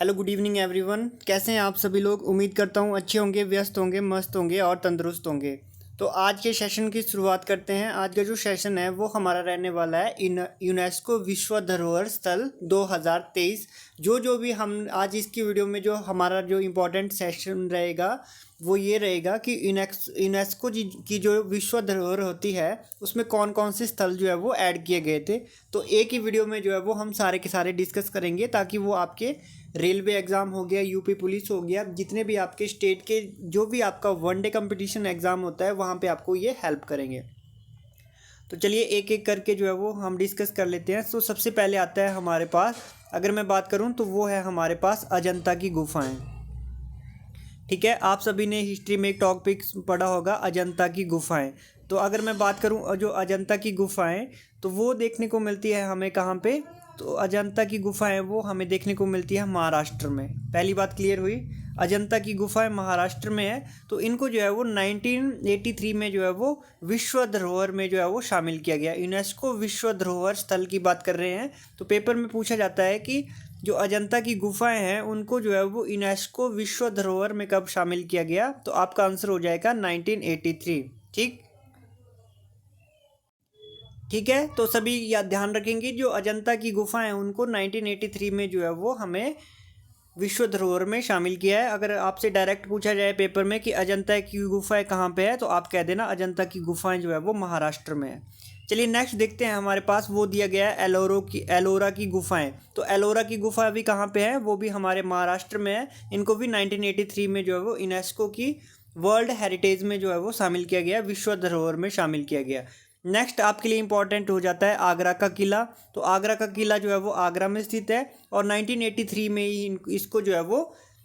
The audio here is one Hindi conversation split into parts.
Hello good evening everyone. कैसे हैं आप सभी लोग। उम्मीद करता हूँ अच्छे होंगे, व्यस्त होंगे, मस्त होंगे और तंदुरुस्त होंगे। तो आज के सेशन की शुरुआत करते हैं। आज का जो सेशन है वो हमारा रहने वाला है यूनेस्को विश्व धरोहर स्थल 2023। जो भी हम आज इसकी वीडियो में जो हमारा जो इम्पोर्टेंट सेशन रहेगा वो ये रहेगा कि यूनेस्को की जो विश्व धरोहर होती है उसमें कौन कौन से स्थल जो है वो ऐड किए गए थे। तो एक ही वीडियो में जो है वो हम सारे के सारे डिस्कस करेंगे ताकि वो आपके रेलवे एग्ज़ाम हो गया, यूपी पुलिस हो गया, जितने भी आपके स्टेट के जो भी आपका वनडे कंपटीशन एग्ज़ाम होता है वहाँ पे आपको ये हेल्प करेंगे। तो चलिए एक एक करके जो है वो हम डिस्कस कर लेते हैं। तो सबसे पहले आता है हमारे पास, अगर मैं बात करूँ तो वो है हमारे पास अजंता की गुफाएँ। ठीक है, आप सभी ने हिस्ट्री में एक टॉपिक पढ़ा होगा अजंता की गुफाएं। तो अगर मैं बात करूं जो अजंता की गुफाएं, तो वो देखने को मिलती है हमें कहाँ पे। तो अजंता की गुफाएं वो हमें देखने को मिलती है महाराष्ट्र में। पहली बात क्लियर हुई, अजंता की गुफाएं महाराष्ट्र में है। तो इनको जो है वो 1983 में जो है वो विश्व धरोहर में जो है वो शामिल किया गया। यूनेस्को विश्व धरोहर स्थल की बात कर रहे हैं। तो पेपर में पूछा जाता है कि जो अजंता की गुफाएं हैं उनको जो है वो यूनेस्को विश्व धरोहर में कब शामिल किया गया। तो आपका आंसर हो जाएगा 1983। ठीक है, तो सभी याद ध्यान रखेंगे जो अजंता की गुफाएं हैं उनको 1983 में जो है वो हमें विश्व धरोहर में शामिल किया है। अगर आपसे डायरेक्ट पूछा जाए पेपर में कि अजंता की गुफाएं कहाँ पे है तो आप कह देना अजंता की गुफाएं जो है वो महाराष्ट्र में है। चलिए नेक्स्ट देखते हैं, हमारे पास वो दिया गया है एलोरा की गुफाएं। तो एलोरा की गुफा भी कहाँ पे है, वो भी हमारे महाराष्ट्र में है। इनको भी 1983 में जो है वो यूनेस्को की वर्ल्ड हेरिटेज में जो है वो शामिल किया गया, विश्व धरोहर में शामिल किया गया। नेक्स्ट आपके लिए इंपॉर्टेंट हो जाता है आगरा का किला। तो आगरा का किला जो है वो आगरा में स्थित है और 1983 में ही इसको जो है वो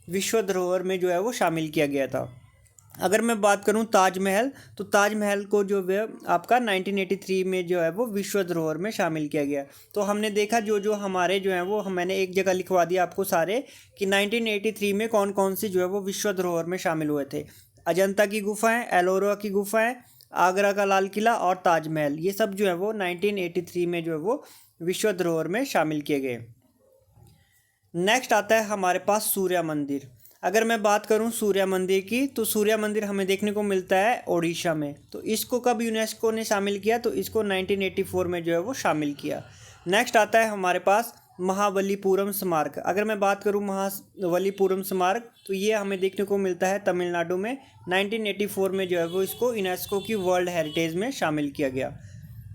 विश्व धरोहर में जो है वो शामिल किया गया था। अगर मैं बात करूं ताजमहल, तो ताजमहल को जो है आपका 1983 में जो है वो विश्व धरोहर में शामिल किया गया। तो हमने देखा जो हमारे जो हैं वो मैंने एक जगह लिखवा दिया आपको सारे कि 1983 में कौन कौन सी जो है वो विश्व धरोहर में शामिल हुए थे। अजंता की गुफाएं, एलोरा की गुफाएं, आगरा का लाल किला और ताजमहल, ये सब जो है वो 1983 में जो है वो विश्व धरोहर में शामिल किए गए। नेक्स्ट आता है हमारे पास सूर्य मंदिर। अगर मैं बात करूं सूर्य मंदिर की, तो सूर्य मंदिर हमें देखने को मिलता है ओडिशा में। तो इसको कब यूनेस्को ने शामिल किया, तो इसको 1984 में जो है वो शामिल किया। नेक्स्ट आता है हमारे पास महाबलीपुरम स्मारक। अगर मैं बात करूं महाबलीपुरम स्मारक, तो ये हमें देखने को मिलता है तमिलनाडु में। 1984 में जो है वो इसको यूनेस्को की वर्ल्ड हेरिटेज में शामिल किया गया।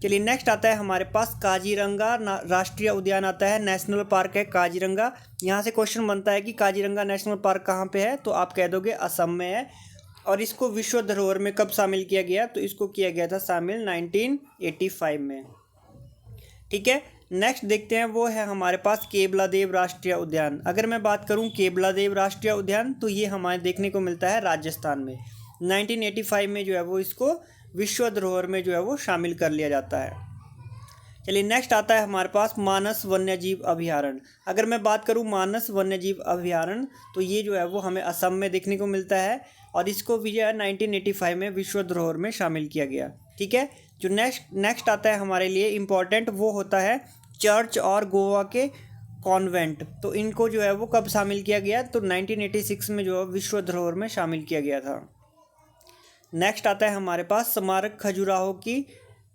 चलिए नेक्स्ट आता है हमारे पास काजीरंगा राष्ट्रीय उद्यान आता है, नेशनल पार्क है काजीरंगा। यहाँ से क्वेश्चन बनता है कि काजीरंगा नेशनल पार्क कहाँ पे है, तो आप कह दोगे असम में है। और इसको विश्व धरोहर में कब शामिल किया गया, तो इसको किया गया था शामिल 1985 में। ठीक है, नेक्स्ट देखते हैं वो है हमारे पास केवलादेव राष्ट्रीय उद्यान। अगर मैं बात करूँ केवलादेव राष्ट्रीय उद्यान, तो ये हमारे देखने को मिलता है राजस्थान में। 1985 में जो है वो इसको विश्व धरोहर में जो है वो शामिल कर लिया जाता है। चलिए नेक्स्ट आता है हमारे पास मानस वन्यजीव अभयारण्य। अगर मैं बात करूं मानस वन्यजीव अभयारण्य, तो ये जो है वो हमें असम में देखने को मिलता है और इसको भी जो है 1985 में विश्व धरोहर में शामिल किया गया। ठीक है, जो नेक्स्ट आता है हमारे लिए इम्पॉर्टेंट वो होता है चर्च और गोवा के कॉन्वेंट। तो इनको जो है वो कब शामिल किया गया, तो 1986 में जो है विश्व धरोहर में शामिल किया गया था। नेक्स्ट आता है हमारे पास स्मारक खजुराहो की।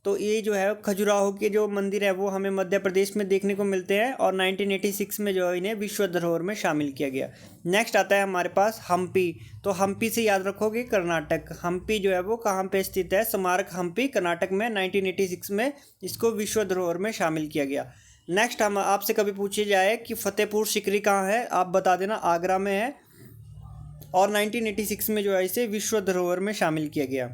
तो ये जो है खजुराहो के जो मंदिर है वो हमें मध्य प्रदेश में देखने को मिलते हैं और 1986 में जो है इन्हें विश्व धरोहर में शामिल किया गया। नेक्स्ट आता है हमारे पास हम्पी। तो हम्पी से याद रखोगे कर्नाटक। हम्पी जो है वो कहाँ पे स्थित है, स्मारक हम्पी कर्नाटक में। 1986 में इसको विश्व धरोहर में शामिल किया गया। नेक्स्ट हम आपसे कभी पूछे जाए कि फतेहपुर सीकरी कहाँ है, आप बता देना आगरा में है और 1986 में जो है इसे विश्व धरोहर में शामिल किया गया।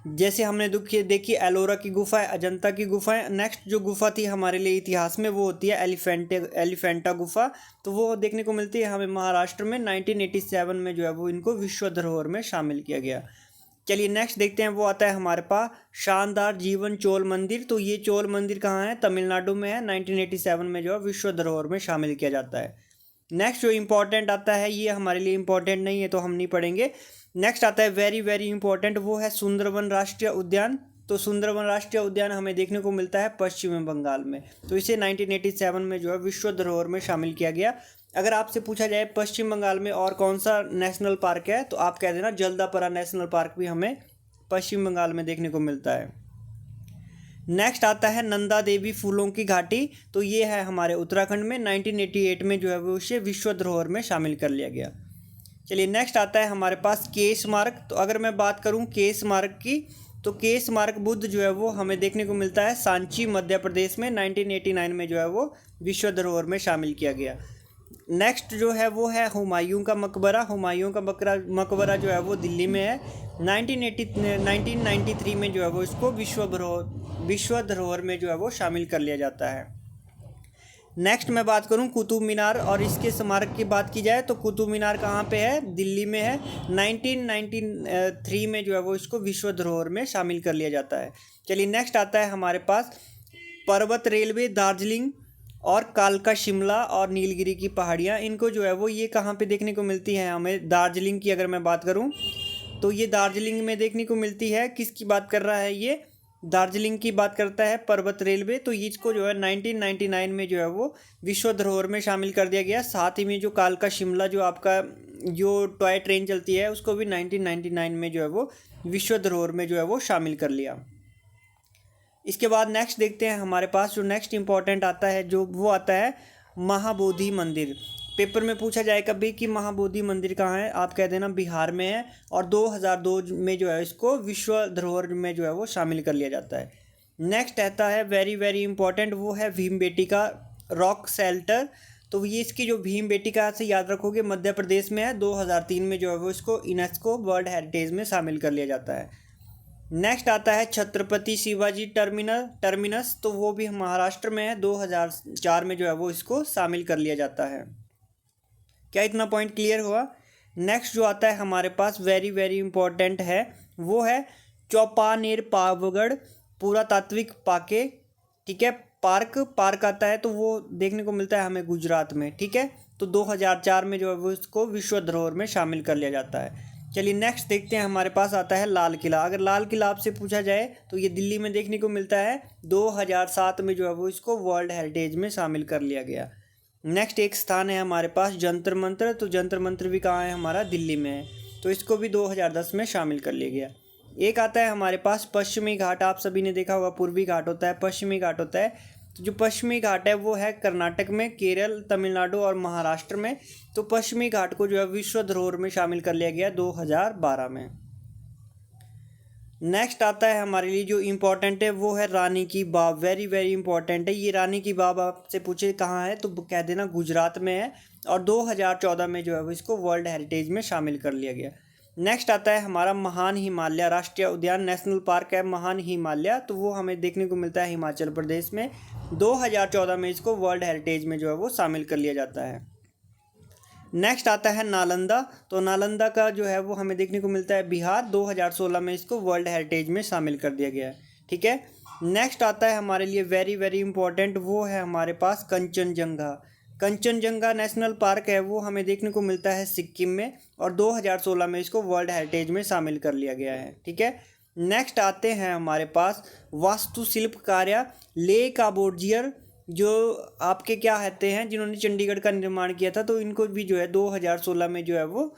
जैसे हमने देखी एलोरा की गुफाएं, अजंता की गुफाएं। नेक्स्ट जो गुफा थी हमारे लिए इतिहास में वो होती है एलिफेंटा गुफा। तो वो देखने को मिलती है हमें महाराष्ट्र में। 1987 में जो है वो इनको विश्व धरोहर में शामिल किया गया। चलिए नेक्स्ट देखते हैं, वो आता है हमारे पास शानदार जीवन चोल मंदिर। तो ये चोल मंदिर कहाँ है, तमिलनाडु में है। 1987 में जो है विश्व धरोहर में शामिल किया जाता है। नेक्स्ट जो इम्पोर्टेंट आता है, ये हमारे लिए इम्पोर्टेंट नहीं है तो हम नहीं पढ़ेंगे। नेक्स्ट आता है वेरी वेरी इंपॉर्टेंट, वो है सुंदरवन राष्ट्रीय उद्यान। तो सुंदरवन राष्ट्रीय उद्यान हमें देखने को मिलता है पश्चिमी बंगाल में। तो इसे 1987 में जो है विश्व धरोहर में शामिल किया गया। अगर आपसे पूछा जाए पश्चिम बंगाल में और कौन सा नेशनल पार्क है, तो आप कह देना जल्दापरा नेशनल पार्क भी हमें पश्चिम बंगाल में देखने को मिलता है। नेक्स्ट आता है नंदा देवी फूलों की घाटी, तो ये है हमारे उत्तराखंड में। 1988 में जो है वो उसे विश्व धरोहर में शामिल कर लिया गया। चलिए नेक्स्ट आता है हमारे पास के स्मारक। तो अगर मैं बात करूं के स्मारक की, तो के स्मारक बुद्ध जो है वो हमें देखने को मिलता है सांची मध्य प्रदेश में। 1989 में जो है वो विश्व धरोहर में शामिल किया गया। नेक्स्ट जो है वो है हुमायूं का मकबरा। हुमायूं का मकबरा जो है वो दिल्ली में है। 1993 में जो है वो इसको विश्व धरोहर में जो है वो शामिल कर लिया जाता है। नेक्स्ट मैं बात करूं कुतुब मीनार और इसके स्मारक की बात की जाए, तो कुतुब मीनार कहाँ पे है? दिल्ली में है। 1993 में जो है वो इसको विश्व धरोहर में शामिल कर लिया जाता है। चलिए नेक्स्ट आता है हमारे पास पर्वत रेलवे दार्जिलिंग और कालका शिमला और नीलगिरी की पहाड़ियाँ। इनको जो है वो ये कहाँ पे देखने को मिलती हैं हमें? दार्जिलिंग की अगर मैं बात करूँ तो ये दार्जिलिंग में देखने को मिलती है। किसकी बात कर रहा है? ये दार्जिलिंग की बात करता है पर्वत रेलवे। तो इसको जो है 1999 में जो है वो विश्व धरोहर में शामिल कर दिया गया। साथ ही में जो कालका शिमला जो आपका जो टॉय ट्रेन चलती है उसको भी 1999 में जो है वो विश्व धरोहर में जो है वो शामिल कर लिया। इसके बाद नेक्स्ट देखते हैं हमारे पास जो नेक्स्ट इम्पॉर्टेंट आता है जो वो आता है महाबोधि मंदिर। पेपर में पूछा जाए कभी कि महाबोधि मंदिर कहाँ है, आप कह देना बिहार में है। और 2002 में जो है इसको विश्व धरोहर में जो है वो शामिल कर लिया जाता है। नेक्स्ट आता है वेरी वेरी इंपॉर्टेंट, वो है भीमबेटका रॉक शेल्टर। तो ये इसकी जो भीमबेटका से याद रखोगे मध्य प्रदेश में है। 2003 में जो है वो इसको यूनेस्को वर्ल्ड हेरिटेज में शामिल कर लिया जाता है। नेक्स्ट आता है छत्रपति शिवाजी टर्मिनस, तो वो भी महाराष्ट्र में है। 2004 में जो है वो इसको शामिल कर लिया जाता है। क्या इतना पॉइंट क्लियर हुआ? नेक्स्ट जो आता है हमारे पास वेरी वेरी इंपॉर्टेंट है, वो है चौपानेर पावगढ़ पुरातात्विक पाके। ठीक है, पार्क आता है, तो वो देखने को मिलता है हमें गुजरात में। ठीक है, तो 2004 में जो है वो इसको विश्व धरोहर में शामिल कर लिया जाता है। चलिए नेक्स्ट देखते हैं हमारे पास आता है लाल किला। अगर लाल किला आपसे पूछा जाए तो ये दिल्ली में देखने को मिलता है। 2007 में जो है वो इसको वर्ल्ड हेरिटेज में शामिल कर लिया गया। नेक्स्ट एक स्थान है हमारे पास जंतर मंतर, तो जंतर मंतर भी कहाँ है? हमारा दिल्ली में है, तो इसको भी 2010 में शामिल कर लिया गया। एक आता है हमारे पास पश्चिमी घाट। आप सभी ने देखा होगा पूर्वी घाट होता है, पश्चिमी घाट होता है। तो जो पश्चिमी घाट है वो है कर्नाटक में, केरल, तमिलनाडु और महाराष्ट्र में। तो पश्चिमी घाट को जो है विश्व धरोहर में शामिल कर लिया गया 2012 में। नेक्स्ट आता है हमारे लिए जो इम्पोर्टेंट है वो है रानी की बाव। वेरी वेरी इंपॉर्टेंट है ये रानी की बाव। आपसे पूछे कहाँ है तो कह देना गुजरात में है। और 2014 में जो है वो इसको वर्ल्ड हेरिटेज में शामिल कर लिया गया। नेक्स्ट आता है हमारा महान हिमालय राष्ट्रीय उद्यान, नेशनल पार्क है महान हिमालय। तो वो हमें देखने को मिलता है हिमाचल प्रदेश में। 2014 में इसको वर्ल्ड हेरिटेज में जो है वो शामिल कर लिया जाता है। नेक्स्ट आता है नालंदा। तो नालंदा का जो है वो हमें देखने को मिलता है बिहार। 2016 में इसको वर्ल्ड हेरिटेज में शामिल कर दिया गया है। ठीक है, नेक्स्ट आता है हमारे लिए वेरी वेरी इंपॉर्टेंट, वो है हमारे पास कंचनजंगा नेशनल पार्क है। वो हमें देखने को मिलता है सिक्किम में और 2016 में इसको वर्ल्ड हेरिटेज में शामिल कर लिया गया है। ठीक है, नेक्स्ट आते हैं हमारे पास वास्तुशिल्प कार्य ले काबोर्जियर, जो आपके क्या कहते हैं जिन्होंने चंडीगढ़ का निर्माण किया था। तो इनको भी जो है 2016 में जो है वो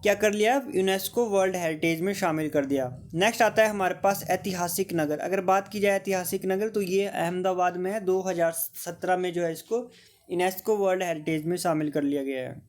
क्या कर लिया? यूनेस्को वर्ल्ड हेरिटेज में शामिल कर दिया। नेक्स्ट आता है हमारे पास ऐतिहासिक नगर। अगर बात की जाए ऐतिहासिक नगर तो ये अहमदाबाद में है। 2017 में जो है इसको यूनेस्को वर्ल्ड हेरिटेज में शामिल कर लिया गया है।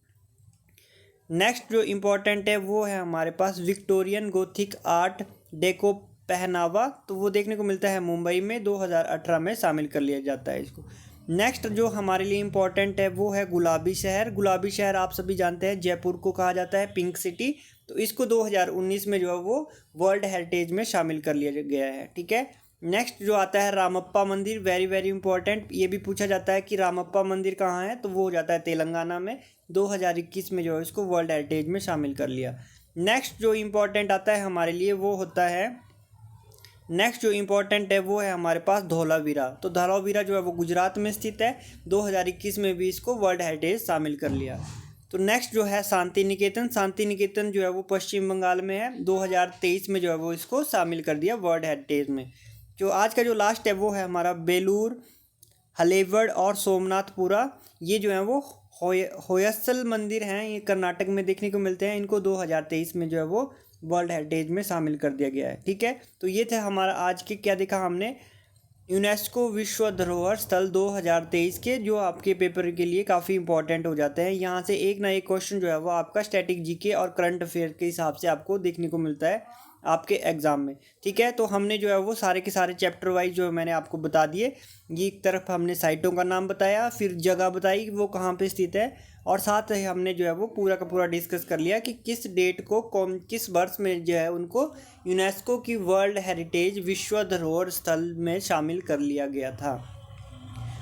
नेक्स्ट जो इम्पोर्टेंट है वो है हमारे पास विक्टोरियन गोथिक आर्ट डेको पहनावा। तो वो देखने को मिलता है मुंबई में। 2018 में शामिल कर लिया जाता है इसको। नेक्स्ट जो हमारे लिए इम्पोर्टेंट है वो है गुलाबी शहर। गुलाबी शहर आप सभी जानते हैं जयपुर को कहा जाता है पिंक सिटी। तो इसको 2019 में जो है वो वर्ल्ड हेरिटेज में शामिल कर लिया गया है। ठीक है, नेक्स्ट जो आता है रामप्पा मंदिर। वेरी वेरी इंपॉर्टेंट, ये भी पूछा जाता है कि रामप्पा मंदिर कहाँ है, तो वो हो जाता है तेलंगाना में। 2021 में जो है इसको वर्ल्ड हेरिटेज में शामिल कर लिया। नेक्स्ट जो इम्पोर्टेंट आता है हमारे लिए वो होता है हमारे पास धौलावीरा। तो धौलावीरा जो है वो गुजरात में स्थित है। 2021 में भी इसको वर्ल्ड हेरिटेज शामिल कर लिया। तो नेक्स्ट जो है शांति निकेतन जो है वो पश्चिम बंगाल में है। 2023 में जो है वो इसको शामिल कर दिया वर्ल्ड हेरिटेज में। जो आज का जो लास्ट है वो है हमारा बेलूर, हलेवड़ और सोमनाथपुरा। ये जो है वो होयसल मंदिर हैं, ये कर्नाटक में देखने को मिलते हैं। इनको 2023 में जो है वो वर्ल्ड हेरिटेज में शामिल कर दिया गया है। ठीक है, तो ये थे हमारा आज के, क्या देखा हमने, यूनेस्को विश्व धरोहर स्थल 2023 के, जो आपके पेपर के लिए काफ़ी इंपॉर्टेंट हो जाते हैं। यहाँ से एक ना एक क्वेश्चन जो है वो आपका स्टैटिक जीके और करंट अफेयर के हिसाब से आपको देखने को मिलता है आपके एग्ज़ाम में। ठीक है, तो हमने जो है वो सारे के सारे चैप्टर वाइज जो मैंने आपको बता दिए। ये एक तरफ हमने साइटों का नाम बताया, फिर जगह बताई कि वो कहाँ पे स्थित है, और साथ ही हमने जो है वो पूरा का पूरा डिस्कस कर लिया कि किस डेट को कौन किस वर्ष में जो है उनको यूनेस्को की वर्ल्ड हेरिटेज विश्व धरोहर स्थल में शामिल कर लिया गया था।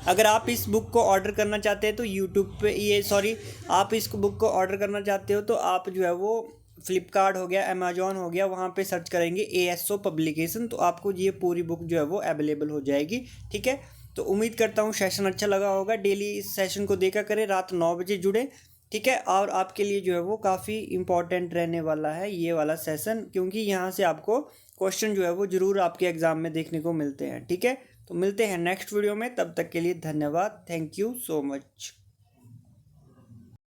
अगर आप इस बुक को ऑर्डर करना चाहते हैं तो यूट्यूब पे आप इस बुक को ऑर्डर करना चाहते हो तो आप जो है वो फ्लिपकार्ट हो गया, अमेजोन हो गया, वहाँ पे सर्च करेंगे ASO पब्लिकेशन, तो आपको ये पूरी बुक जो है वो अवेलेबल हो जाएगी। ठीक है, तो उम्मीद करता हूँ सेशन अच्छा लगा होगा। डेली इस सेशन को देखा करें, रात 9 बजे जुड़े। ठीक है, और आपके लिए जो है वो काफ़ी इंपॉर्टेंट रहने वाला है ये वाला सेशन, क्योंकि यहाँ से आपको क्वेश्चन जो है वो ज़रूर आपके एग्ज़ाम में देखने को मिलते हैं। ठीक है, तो मिलते हैं नेक्स्ट वीडियो में, तब तक के लिए धन्यवाद। Thank you so much.